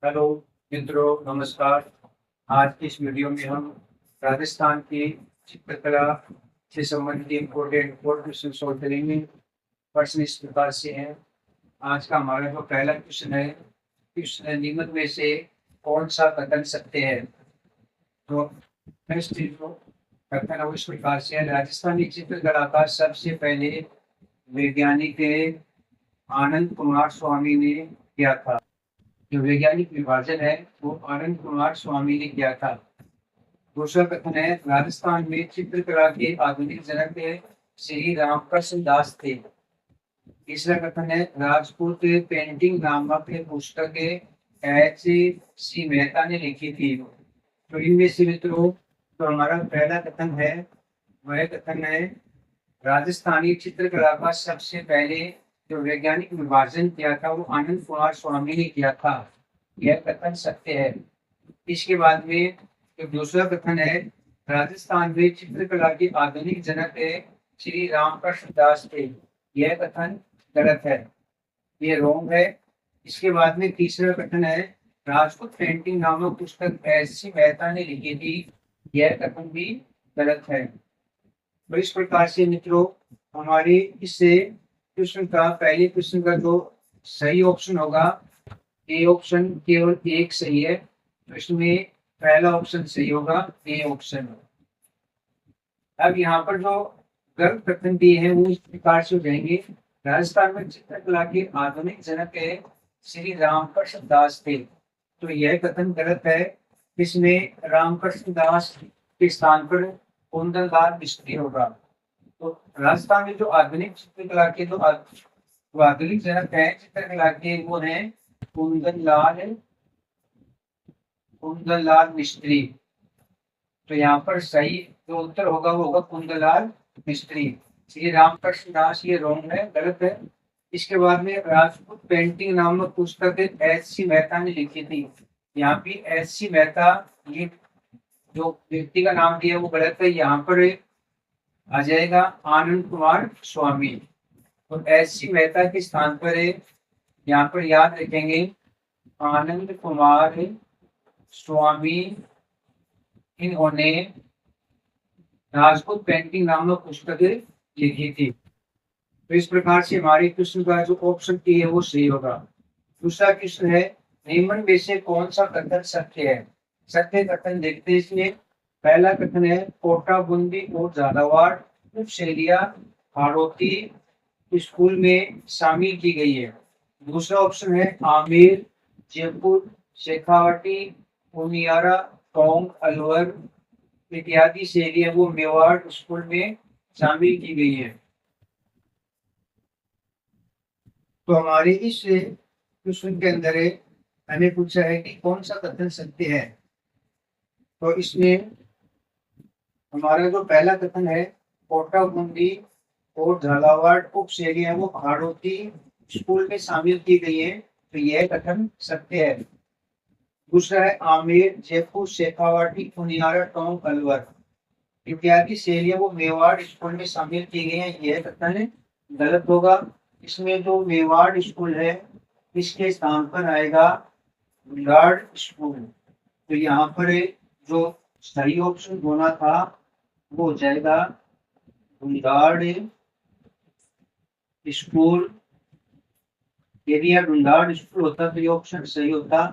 Hello मित्रों, नमस्कार। आज की इस वीडियो में हम राजस्थान की चित्रकला से संबंधित इम्पोर्टेंट क्वेश्चन सॉल्व करेंगे। प्रश्न इस प्रकार से हैं। आज का हमारा जो पहला क्वेश्चन है, क्वेश्चन निम्न में से कौन सा कथन सत्य है। तो फर्स्ट जो कथन है वो इस प्रकार से है, राजस्थानी चित्रकला का सबसे पहले वैज्ञानिक आनंद कुमार स्वामी ने किया था। जो वैज्ञानिक विभाजन है वो आनंद कुमार स्वामी ने किया था। दूसरा कथन है, राजस्थान में चित्रकला के आधुनिक जनक श्री रामकृष्ण दास थे। तीसरा कथन है, राजपूत पेंटिंग नामक पुस्तक एच सी मेहता ने लिखी थी। तो इनमें से मित्रों तो हमारा पहला कथन है, वह कथन है राजस्थानी चित्रकला का सबसे पहले जो वैज्ञानिक विभाजन किया था वो आनंद कुमार स्वामी ने किया था। यह कथन सत्य है। इसके बाद में जो दूसरा कथन है, राजस्थान में चित्रकला के आधुनिक जनक श्री रामकृष्ण दास थे। यह कथन गलत है, ये रॉन्ग है। इसके बाद में तीसरा कथन है, राजपूत पेंटिंग नामक पुस्तक एस सी मेहता ने लिखी थी। यह कथन भी गलत है। तो इस प्रकार से मित्रों हमारे इस क्वेश्चन का पहले क्वेश्चन का जो सही ऑप्शन होगा, ए ऑप्शन केवल एक सही है। तो इसमें पहला ऑप्शन सही होगा, ए ऑप्शन। अब यहाँ पर जो गलत कथन दिए हैं वो इस प्रकार से हो जाएंगे, राजस्थान में चित्रकला के आधुनिक जनक श्री रामकृष्ण दास थे। तो यह कथन गलत है। इसमें रामकृष्ण दास के स्थान पर कुंदनलाल मिस्त्री होगा। तो राजस्थान में जो आधुनिक चित्रकला के जो आधुनिक जनक है चित्रकला के वो है कुंदनलाल कुंदनलाल मिस्त्री। तो यहाँ पर सही जो उत्तर होगा वो होगा कुंदनलाल मिस्त्री। श्री रामकृष्ण दास ये रॉन्ग है, गलत है। इसके बाद में राजपूत पेंटिंग नामक पुस्तक एच सी मेहता ने लिखी थी। यहाँ पे एच सी मेहता ये जो व्यक्ति का नाम दिया वो गलत है। यहाँ पर आ जाएगा आनंद कुमार स्वामी। तो एच सी मेहता के स्थान पर यहाँ पर याद रखेंगे आनंद कुमार स्वामी। इन्होंने राजपूत पेंटिंग नामक पुस्तक लिखी थी। तो इस प्रकार से हमारे क्वेश्चन का जो ऑप्शन ए है वो सही होगा। दूसरा क्वेश्चन है, निम्न में से कौन सा कथन सत्य है। सत्य कथन देखते हैं इसमें। पहला कथन है, कोटा बूंदी और झालावाड़ उप शैलियां हाड़ौती स्कूल में शामिल की गई है। दूसरा ऑप्शन है, आमेर, जयपुर, शेखावाटी, उनियारा, टोंक, अलवर इत्यादि शैलियां वो मेवाड़ स्कूल में शामिल की गई है। तो हमारे इस क्वेश्चन के अंदर हमें पूछा है कि कौन सा कथन सत्य है। तो इसमें हमारा जो पहला कथन है, कोटा बूंदी और झालावाड़ उप शैलियां वो हाड़ौती स्कूल में शामिल की गई है। तो यह कथन सत्य है। दूसरा है, आमेर, जयपुर, शेखावाटी, उनियारा, टोंक, अलवर इत्यादि शैलियां वो मेवाड़ स्कूल में शामिल की गई है। यह कथन गलत होगा। इसमें जो मेवाड़ स्कूल है इसके स्थान पर आएगा गुजराड़ स्कूल। तो यहाँ पर जो सही ऑप्शन होना था वो हो जाएगा गुजराड़ स्कूल। यदि यह गुजराड़ स्कूल होता तो ये ऑप्शन सही होता।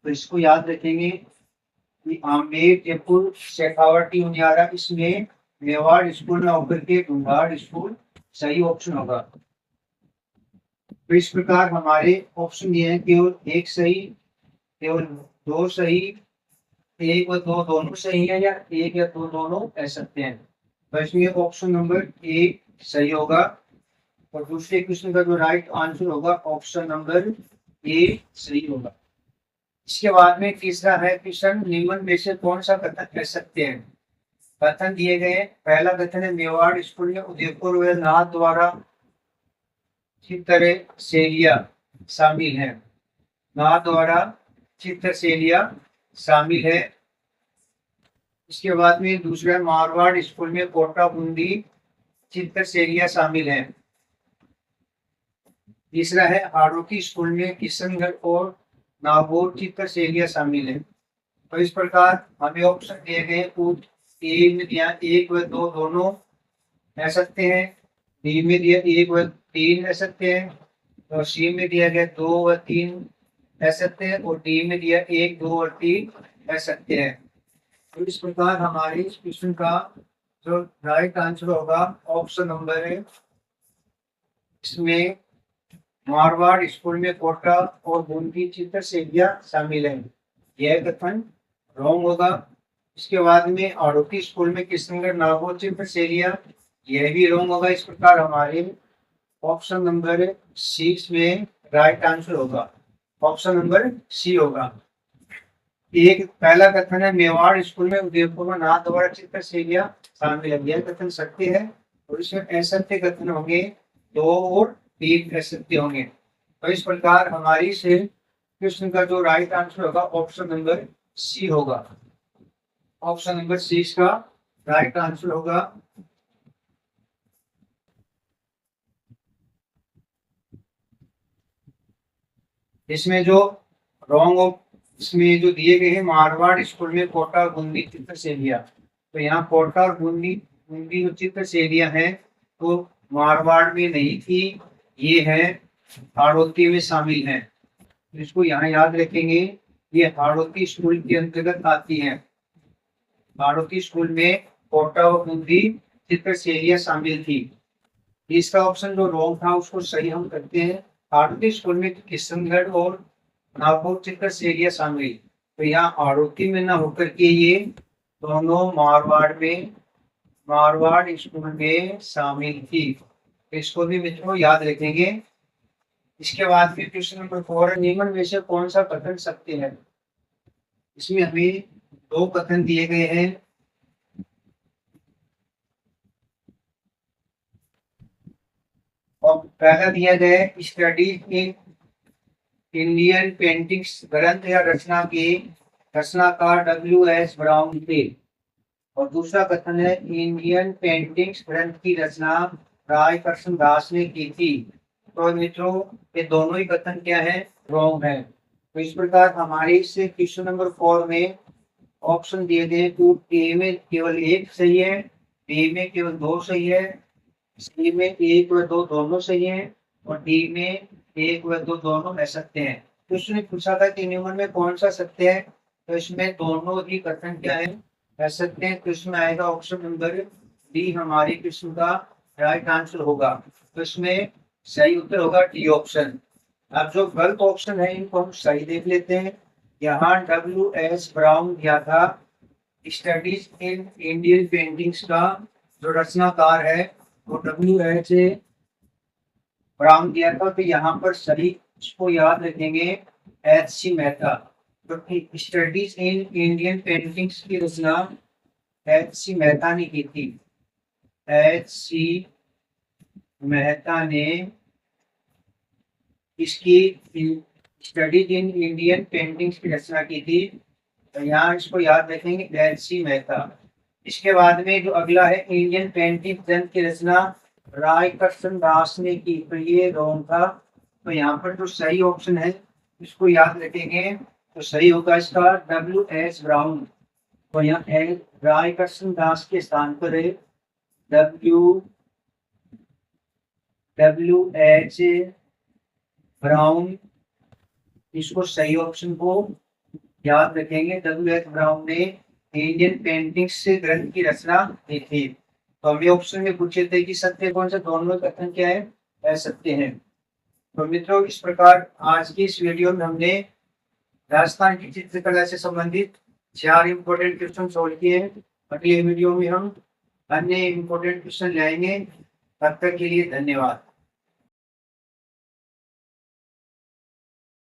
तो इसको याद रखेंगे कि आमेर, जयपुर, शेखावाटी, उनियारा इसमें मेवाड़ स्कूल ना होकर के गुजराड़ स्कूल सही ऑप्शन होगा। तो इस प्रकार हमारे ऑप्शन ये हैं, केवल एक सही, केवल दो सही, एक व दो दोनों सही है, या एक या दो दोनों कह सकते हैं। तो इसमें ऑप्शन नंबर ए सही होगा। और दूसरे क्वेश्चन का जो राइट आंसर होगा ऑप्शन नंबर ए सही होगा। इसके बाद में तीसरा है, क्वेश्चन निम्न में से कौन सा कथन कह सकते हैं। कथन दिए गए, पहला कथन है, मेवाड़ स्कूल में उदयपुर व नाथ द्वारा चित्र शैलियां शामिल है। नाथ द्वारा चित्र शैलियां शामिल है। इसके बाद में दूसरा, मारवाड़ स्कूल में कोटा बूंदी चित्र शैलियां शामिल है। तीसरा है, हाड़ौती स्कूल में किशनगढ़ और नागौर चित्र शैलियाँ शामिल है। तो इस प्रकार हमें ऑप्शन दिए गए कूट ए या एक व दो दोनों रह सकते हैं, डी में दिया एक व तीन रह सकते हैं, और सी में दिया गया दो व तीन रह सकते हैं, और डी में दिया एक दो और तीन रह सकते हैं। तो इस प्रकार हमारी इस क्वेश्चन का जो राइट आंसर होगा ऑप्शन नंबर है, इसमें मारवाड़ स्कूल में कोटा और बूंदी चित्र शैलियाँ शामिल है, यह कथन रॉन्ग होगा। इसके बाद में आड़ोती स्कूल में किशनगढ़ नागौर चित्र शैलियाँ, यह भी रॉन्ग होगा। इस प्रकार हमारे ऑप्शन नंबर 6 में राइट आंसर होगा, ऑप्शन नंबर सी होगा। एक पहला कथन है मेवाड़ स्कूल में उदयपुर में नाथ द्वारा चित्र शैलियाँ शामिल है, यह कथन सत्य है, और इसमें असत्य कथन होंगे 2 और 3 असत्य होंगे। तो इस प्रकार हमारी से क्वेश्चन का जो राइट आंसर होगा ऑप्शन नंबर सी होगा, ऑप्शन नंबर 6 का राइट आंसर होगा। इसमें जो रॉन्ग, इसमें जो दिए गए हैं मारवाड़ स्कूल में कोटा और बूंदी चित्र शैलियाँ, तो यहाँ कोटा और बूंदी बूंदी जो चित्र शैलियाँ हैं तो मारवाड़ में नहीं थी, ये है हाड़ौती में शामिल है। इसको यहाँ याद रखेंगे, ये हाड़ौती स्कूल के अंतर्गत आती है। हाड़ौती स्कूल में कोटा और बूंदी चित्र शैलियाँ शामिल थी। इसका ऑप्शन जो रॉन्ग था उसको सही हम करते हैं। हाड़ौती स्कूल में किशनगढ़ और नागौर चित्र शैलियाँ शामिल, तो यहाँ हाड़ौती में ना होकर के ये दोनों मारवाड़ स्कूल में शामिल थी, तो इसको भी मित्रों याद रखेंगे। इसके बाद फिर क्वेश्चन नंबर 4, निम्न में से कौन सा कथन सत्य है। इसमें हमें 2 कथन दिए गए हैं। और पहला दिया गया है स्टडी इन इंडियन पेंटिंग्स ग्रंथ या रचना के रचनाकार W.S. ब्राउन थे, और दूसरा कथन है इंडियन पेंटिंग्स ग्रंथ की रचना राय कृष्ण दास ने की थी। तो मित्रों ये दोनों ही कथन क्या है, रॉन्ग है। तो इस प्रकार हमारे इस क्वेश्चन नंबर 4 में ऑप्शन दिए गए तो ए में केवल 1 सही है, बी में केवल 2 सही है, सी में 1 व 2 दोनों सही है, और डी में 1 व 2 दोनों असत्य हैं। तो उसने पूछा था कि निम्न में कौन सा सत्य है, तो इसमें दोनों ही कथन क्या है, असत्य है। तो इसमें आएगा ऑप्शन नंबर डी, हमारी क्वेश्चन का राइट आंसर होगा। तो इसमें सही उत्तर होगा डी ऑप्शन। अब जो गलत ऑप्शन है इनको हम सही देख लेते हैं। यहाँ W.S. ब्राउन दिया था स्टडीज इन इंडियन पेंटिंग्स का जो रचनाकार है वो W.S. ब्राउन दिया था, तो यहाँ पर सही इसको याद रखेंगे H.C. मेहता। तो स्टडीज इन इंडियन पेंटिंग्स की रचना H.C. मेहता ने की थी। H.C. मेहता ने इसकी स्टडीज इन इंडियन पेंटिंग्स की रचना की थी, तो यहाँ इसको याद रखेंगे H.C. मेहता। इसके बाद में जो अगला है इंडियन पेंटिंग ग्रंथ की रचना राय कृष्ण दास ने की, तो ये रॉन्ग था। तो यहाँ पर जो सही ऑप्शन है इसको याद रखेंगे, तो सही होगा इसका W.S. ब्राउन। तो यहाँ राय कृष्ण दास के स्थान पर है W.H. ब्राउन, इसको सही ऑप्शन को याद रखेंगे। W.H. ब्राउन ने इंडियन पेंटिंग्स ग्रंथ की रचना की थी। तो हमें ऑप्शन में पूछे थे कि सत्य कौन सा, दोनों कथन क्या है, असत्य है। तो मित्रों इस प्रकार आज की इस वीडियो में हमने राजस्थान की चित्रकला से संबंधित 4 इंपोर्टेंट क्वेश्चन सोल्व किए हैं। अगले वीडियो में हम अन्य इंपोर्टेंट क्वेश्चन लाएंगे। तब तक के लिए धन्यवाद।